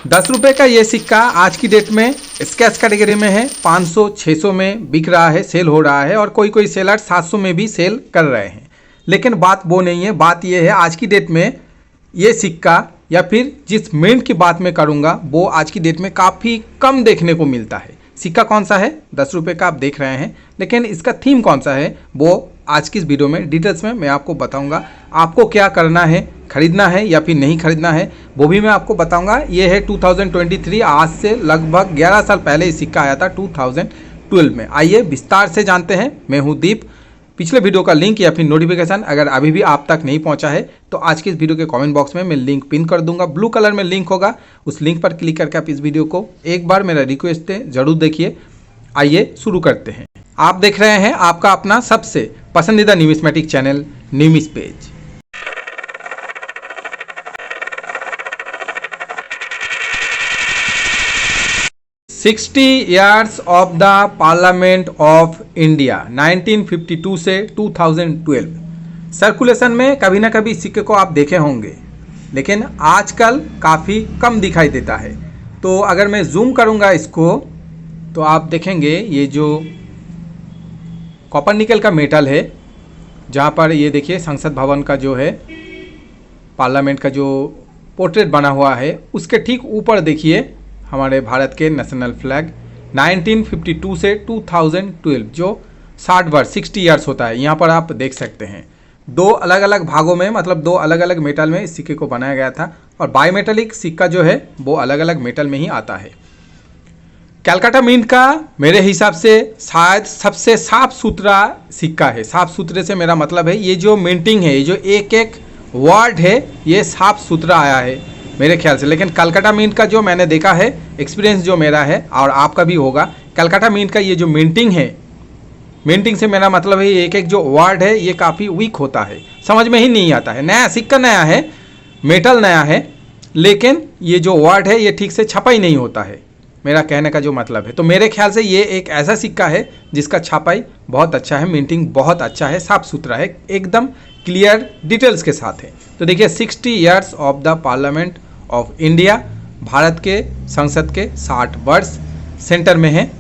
10 रुपये का ये सिक्का आज की डेट में स्केच कैटेगरी में है, 500-600 में बिक रहा है, सेल हो रहा है और कोई कोई सेलर 700 में भी सेल कर रहे हैं। लेकिन बात वो नहीं है, बात ये है आज की डेट में ये सिक्का या फिर जिस मिंट की बात मैं करूँगा वो आज की डेट में काफ़ी कम देखने को मिलता है। सिक्का कौन सा है? 10 रुपये का आप देख रहे हैं, लेकिन इसका थीम कौन सा है वो आज की इस वीडियो में डिटेल्स में मैं आपको बताऊंगा। आपको क्या करना है, खरीदना है या फिर नहीं खरीदना है वो भी मैं आपको बताऊंगा। ये है 2023, आज से लगभग 11 साल पहले ये सिक्का आया था 2012 में। आइए विस्तार से जानते हैं। मैं हूँ दीप। पिछले वीडियो का लिंक या फिर नोटिफिकेशन अगर अभी भी आप तक नहीं पहुंचा है तो आज की इस वीडियो के कमेंट बॉक्स में मैं लिंक पिन कर दूंगा। ब्लू कलर में लिंक होगा, उस लिंक पर क्लिक करके आप इस वीडियो को एक बार मेरा रिक्वेस्ट है ज़रूर देखिए। आइए शुरू करते हैं। आप देख रहे हैं आपका अपना सबसे पसंदीदा numismatic channel Numis page. Sixty years of the parliament of India 1952 से 2012। सर्कुलेशन में कभी ना कभी सिक्के को आप देखे होंगे, लेकिन आजकल काफ़ी कम दिखाई देता है। तो अगर मैं जूम करूंगा इसको तो आप देखेंगे ये जो कॉपर निकल का मेटल है, जहाँ पर ये देखिए संसद भवन का जो है पार्लियामेंट का जो पोर्ट्रेट बना हुआ है, उसके ठीक ऊपर देखिए हमारे भारत के नेशनल फ्लैग 1952 से 2012 जो 60 वर्ष 60 ईयर्स होता है, यहाँ पर आप देख सकते हैं। दो अलग अलग भागों में, मतलब दो अलग अलग मेटल में इस सिक्के को बनाया गया था और बाईमेटलिक सिक्का जो है वो अलग अलग मेटल में ही आता है। कलकत्ता मिंट का मेरे हिसाब से शायद सबसे साफ सुथरा सिक्का है। साफ सुथरे से मेरा मतलब है ये जो मिंटिंग है, ये जो एक एक वर्ड है, ये साफ सुथरा आया है मेरे ख्याल से। लेकिन कलकत्ता मिंट का जो मैंने देखा है, एक्सपीरियंस जो मेरा है और आपका भी होगा, कलकत्ता मिंट का ये जो मिंटिंग है, मिंटिंग से मेरा मतलब है एक एक जो वर्ड है ये काफ़ी वीक होता है, समझ में ही नहीं आता है। नया सिक्का नया है, मेटल नया है, लेकिन ये जो वर्ड है ये ठीक से छपाई नहीं होता है, मेरा कहने का जो मतलब है। तो मेरे ख्याल से ये एक ऐसा सिक्का है जिसका छपाई बहुत अच्छा है, मिंटिंग बहुत अच्छा है, साफ सुथरा है, एकदम क्लियर डिटेल्स के साथ है। तो देखिए 60 years of the parliament of India, Bharat के संसद के 60 वर्ष, सेंटर में है,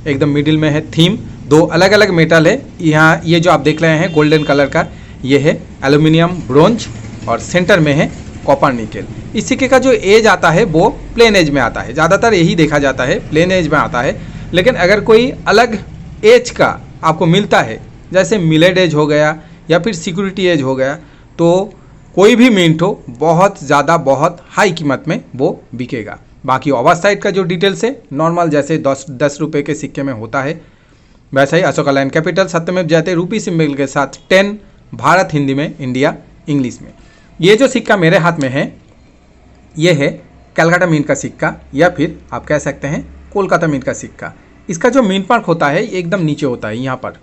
एकदम मिडिल में है थीम। दो अलग अलग मेटल है यहाँ, ये जो आप देख रहे हैं गोल्डन कलर का ये है एल्यूमिनियम ब्रोंज और सेंटर में है कॉपर निकल। इस सिक्के का जो एज आता है वो प्लेन एज में आता है, ज़्यादातर यही देखा जाता है, प्लेन एज में आता है। लेकिन अगर कोई अलग एज का आपको मिलता है, जैसे मिलेड एज हो गया या फिर सिक्योरिटी एज हो गया, तो कोई भी मिंट हो बहुत ज़्यादा बहुत हाई कीमत में वो बिकेगा। बाकी ओवर साइड का जो डिटेल्स है नॉर्मल जैसे 10 रुपये के सिक्के में होता है वैसा ही अशोका लाइन कैपिटल सत्यमेव जयते रूपी सिंबल के साथ 10 भारत हिंदी में, इंडिया इंग्लिश में। ये जो सिक्का मेरे हाथ में है ये है कलकत्ता मिंट का सिक्का या फिर आप कह सकते हैं कोलकाता मिंट का सिक्का। इसका जो मिंट मार्क होता है ये एकदम नीचे होता है, यहाँ पर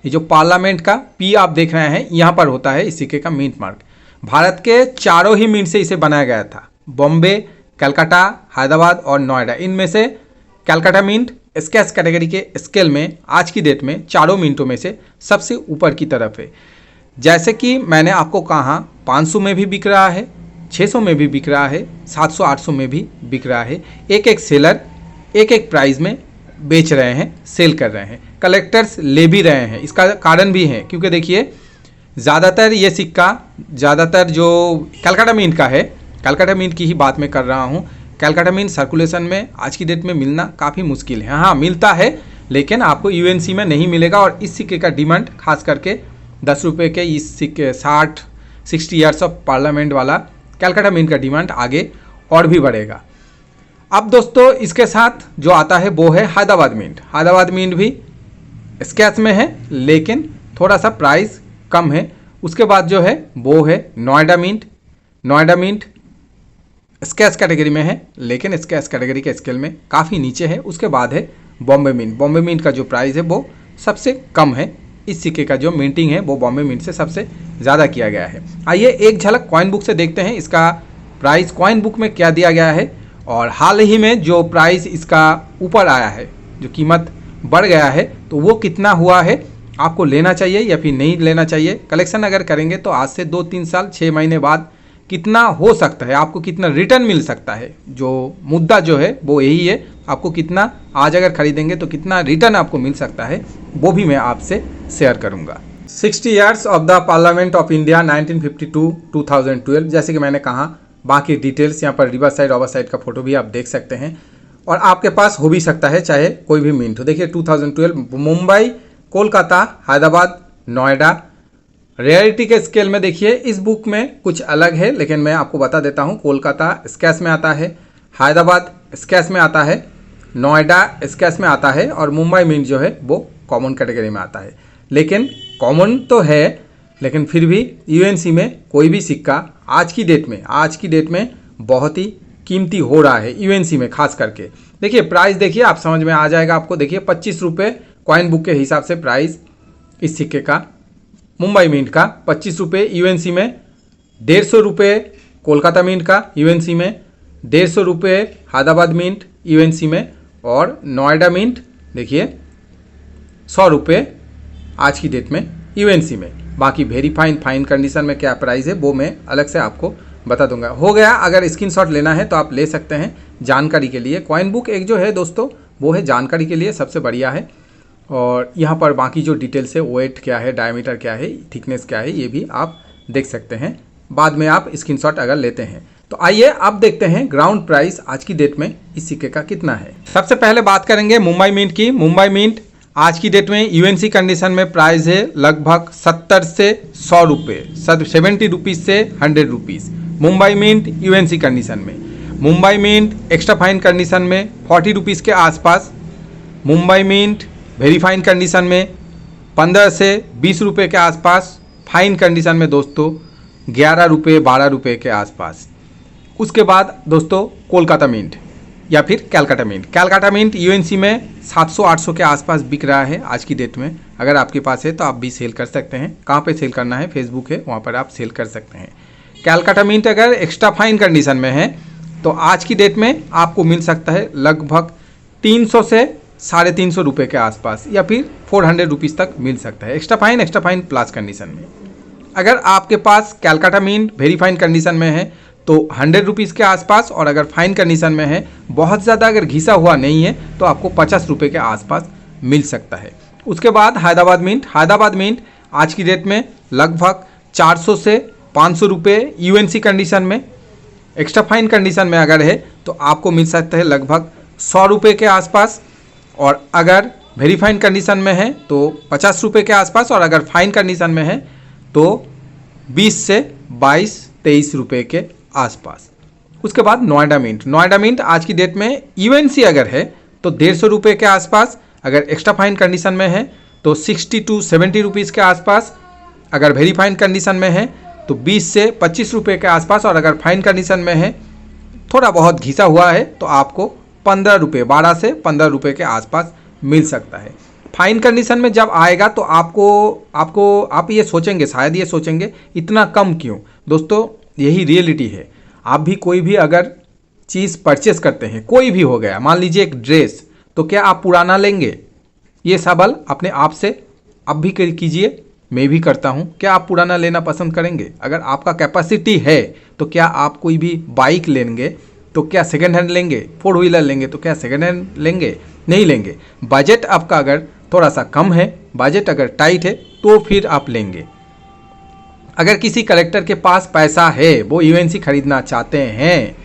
ये जो पार्लियामेंट का पी आप देख रहे हैं यहाँ पर होता है इस सिक्के का मिंट मार्क। भारत के चारों ही मिंट से इसे बनाया गया था, बॉम्बे, कलकत्ता, हैदराबाद और नोएडा। इनमें से कलकत्ता मिंट स्केच कैटेगरी के स्केल में आज की डेट में चारों मिंटों में से सबसे ऊपर की तरफ है। जैसे कि मैंने आपको कहा 500 में भी बिक रहा है, 600 में भी बिक रहा है, 700-800 में भी बिक रहा है। एक एक सेलर एक एक प्राइस में बेच रहे हैं, सेल कर रहे हैं, कलेक्टर्स ले भी रहे हैं। इसका कारण भी है क्योंकि देखिए ज़्यादातर ये सिक्का ज़्यादातर जो कलकत्ता मिंट का है, कलकत्ता मिंट की ही बात मैं कर रहा हूँ। कलकत्ता मिंट सर्कुलेशन में आज की डेट में मिलना काफ़ी मुश्किल है। हाँ मिलता है लेकिन आपको यूएनसी में नहीं मिलेगा और इस सिक्के का डिमांड खास करके 10 रुपये के इस सिक्के 60 ईयर्स ऑफ पार्लियामेंट वाला कलकत्ता मिंट का डिमांड आगे और भी बढ़ेगा। अब दोस्तों इसके साथ जो आता है वो है हैदराबाद मिंट। हैदराबाद मिंट भी स्केच में है लेकिन थोड़ा सा प्राइस कम है। उसके बाद जो है वो है Noida mint. Noida mint sketch category में है लेकिन स्केच कैटेगरी के स्केल में काफ़ी नीचे है। उसके बाद है बॉम्बे मिंट। बॉम्बे मिंट का जो प्राइस है वो सबसे कम है। इस सिक्के का जो मिंटिंग है वो बॉम्बे मिंट से सबसे ज़्यादा किया गया है। आइए एक झलक कॉइन बुक से देखते हैं इसका प्राइस कॉइन बुक में क्या दिया गया है और हाल ही में जो प्राइस इसका ऊपर आया है, जो कीमत बढ़ गया है, तो वो कितना हुआ है, आपको लेना चाहिए या फिर नहीं लेना चाहिए। कलेक्शन अगर करेंगे तो आज से 2-3 साल 6 महीने बाद कितना हो सकता है, आपको कितना रिटर्न मिल सकता है, जो मुद्दा जो है वो यही है। आपको कितना आज अगर खरीदेंगे तो कितना रिटर्न आपको मिल सकता है, वो भी मैं आपसे शेयर करूंगा। 60 years of the parliament of India 1952-2012, जैसे कि मैंने कहा, बाकी डिटेल्स यहाँ पर रिवर साइड ओवर साइड का फोटो भी आप देख सकते हैं, और आपके पास हो भी सकता है चाहे कोई भी मिंट हो। देखिए 2012 मुंबई, कोलकाता, हैदराबाद, नोएडा। रेयरिटी के स्केल में देखिए इस बुक में कुछ अलग है, लेकिन मैं आपको बता देता हूँ। कोलकाता स्कैश में आता है, हैदराबाद स्कैश में आता है, नोएडा स्कैश में आता है, और मुंबई मिंट जो है वो कॉमन कैटेगरी में आता है। लेकिन कॉमन तो है, लेकिन फिर भी यूएनसी में कोई भी सिक्का आज की डेट में बहुत ही कीमती हो रहा है यूएनसी में खास करके। देखिए प्राइस देखिए, आप समझ में आ जाएगा आपको। देखिए 25 रुपये कॉइन बुक के हिसाब से प्राइस इस सिक्के का, मुंबई मिंट का 25 रुपये यूएनसी में, 150 रुपये कोलकाता मिंट का यूएनसी में, 150 रुपये हैदराबाद मिंट यूएनसी में, और नोएडा मिंट देखिए 100 रुपये आज की डेट में यूएनसी में। बाकी वेरी फाइन कंडीशन में क्या प्राइस है वो मैं अलग से आपको बता दूंगा। हो गया, अगर स्क्रीनशॉट लेना है तो आप ले सकते हैं जानकारी के लिए। कॉइन बुक एक जो है दोस्तों वो है जानकारी के लिए सबसे बढ़िया है, और यहाँ पर बाकी जो डिटेल्स है, वेट क्या है, डायमीटर क्या है, थिकनेस क्या है, ये भी आप देख सकते हैं बाद में आप स्क्रीनशॉट अगर लेते हैं तो। आइए अब देखते हैं ग्राउंड प्राइस आज की डेट में इस सिक्के का कितना है। सबसे पहले बात करेंगे मुंबई मिंट की। मुंबई मिंट आज की डेट में यूएनसी कंडीशन में प्राइस है लगभग 70 से 100 रुपये, 70 रुपीज़ से 100 rupees. Mumbai mint UNC condition में। Mumbai mint extra fine condition में 40 रुपीज़ के आसपास। Mumbai mint very fine condition में 15 से 20 रुपये के आसपास। फाइन कंडीशन में दोस्तों 11 रुपये 12 रुपये के आसपास। उसके बाद दोस्तों कोलकाता मिंट या फिर Calcutta mint. Calcutta mint UNC में 700-800 के आसपास बिक रहा है आज की डेट में। अगर आपके पास है तो आप भी सेल कर सकते हैं। कहाँ पे सेल करना है, फेसबुक है, वहाँ पर आप सेल कर सकते हैं। कैलकाटा मिंट अगर एक्स्ट्रा फाइन कंडीशन में है तो आज की डेट में आपको मिल सकता है लगभग 300 से 350 रुपये के आसपास, या फिर 400 रुपीज़ तक मिल सकता है एक्स्ट्रा फाइन प्लस कंडीशन में। अगर आपके पास Calcutta mint very fine condition में है तो 100 रुपीज़ के आसपास, और अगर फाइन कंडीशन में है, बहुत ज़्यादा अगर घिसा हुआ नहीं है तो आपको 50 रुपये के आसपास मिल सकता है। उसके बाद हैदराबाद मिंट। हैदराबाद मिंट आज की डेट में लगभग 400 से 500 रुपये यूएनसी कंडीशन में। एक्स्ट्रा फाइन कंडीशन में अगर है तो आपको मिल सकता है लगभग 100 रुपये के आसपास, और अगर वेरी फाइन कंडीशन में है तो 50 रुपये के आसपास, और अगर फाइन कंडीशन में है तो 20 से 22-23 रुपये के आसपास। उसके बाद नोएडा मिंट। नोएडा मिंट आज की डेट में यूएनसी अगर है तो 150 रुपये के आसपास, अगर एक्स्ट्रा फाइन कंडीशन में है तो 60 to 70 रुपीज़ के आसपास, अगर वेरी फाइन कंडीशन में है तो 20 से 25 रुपये के आसपास, और अगर फाइन कंडीशन में है थोड़ा बहुत घिसा हुआ है तो आपको 15 रुपये 12 से 15 रुपये के आसपास मिल सकता है। फाइन कंडीशन में जब आएगा तो आप ये सोचेंगे, शायद ये सोचेंगे इतना कम क्यों। दोस्तों यही रियलिटी है। आप भी कोई भी अगर चीज़ परचेस करते हैं, कोई भी हो गया, मान लीजिए एक ड्रेस, तो क्या आप पुराना लेंगे? ये सवाल अपने आप से आप भी कीजिए, मैं भी करता हूँ। क्या आप पुराना लेना पसंद करेंगे? अगर आपका कैपेसिटी है तो क्या आप कोई भी बाइक लेंगे तो क्या सेकेंड हैंड लेंगे? 4 व्हीलर लेंगे तो क्या सेकेंड हैंड लेंगे? नहीं लेंगे। बजट आपका अगर थोड़ा सा कम है, बजट अगर टाइट है तो फिर आप लेंगे। अगर किसी कलेक्टर के पास पैसा है, वो यूएनसी खरीदना चाहते हैं,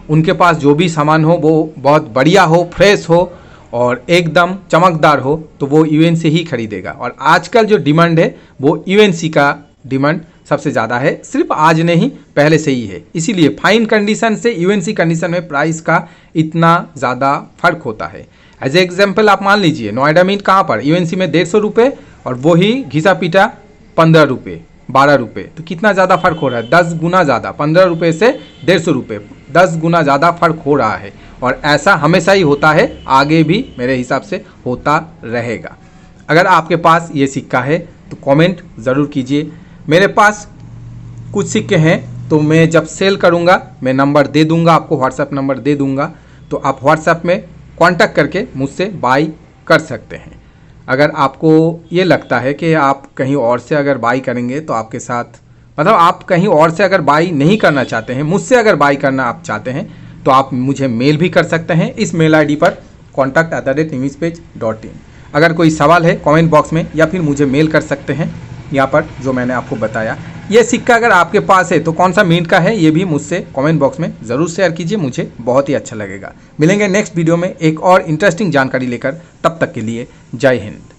उनके पास जो भी सामान हो वो बहुत बढ़िया हो, फ्रेश हो और एकदम चमकदार हो, तो वो यूएनसी ही खरीदेगा। और आजकल जो डिमांड है वो यूएनसी का डिमांड सबसे ज़्यादा है, सिर्फ आज नहीं पहले से ही है। इसीलिए फाइन कंडीशन से यूएनसी कंडीशन में प्राइस का इतना ज़्यादा फर्क होता है। एज ए एग्जाम्पल आप मान लीजिए नोएडा मिंट कहाँ पर, यूएनसी में 150 रुपये और वही घिसा पीटा 15 रुपये 12 रुपये, तो कितना ज़्यादा फर्क हो रहा है? 10 गुना ज़्यादा। 15 रुपये से 150 रुपये, 10 गुना ज़्यादा फर्क हो रहा है। और ऐसा हमेशा ही होता है, आगे भी मेरे हिसाब से होता रहेगा। अगर आपके पास ये सिक्का है तो कमेंट ज़रूर कीजिए। मेरे पास कुछ सिक्के हैं तो मैं जब सेल करूँगा मैं नंबर दे दूँगा आपको, व्हाट्सएप नंबर दे दूँगा, तो आप व्हाट्सएप में कांटेक्ट करके मुझसे बाई कर सकते हैं। अगर आपको ये लगता है कि आप कहीं और से अगर बाई करेंगे तो आपके साथ मतलब आप कहीं और से अगर बाई नहीं करना चाहते हैं, मुझसे अगर बाई करना आप चाहते हैं तो आप मुझे मेल भी कर सकते हैं इस मेल आईडी पर contact@newspage.in। अगर कोई सवाल है कमेंट बॉक्स में या फिर मुझे मेल कर सकते हैं यहाँ पर जो मैंने आपको बताया। ये सिक्का अगर आपके पास है तो कौन सा मिंट का है ये भी मुझसे कमेंट बॉक्स में ज़रूर शेयर कीजिए, मुझे बहुत ही अच्छा लगेगा। मिलेंगे नेक्स्ट वीडियो में एक और इंटरेस्टिंग जानकारी लेकर, तब तक के लिए जय हिंद।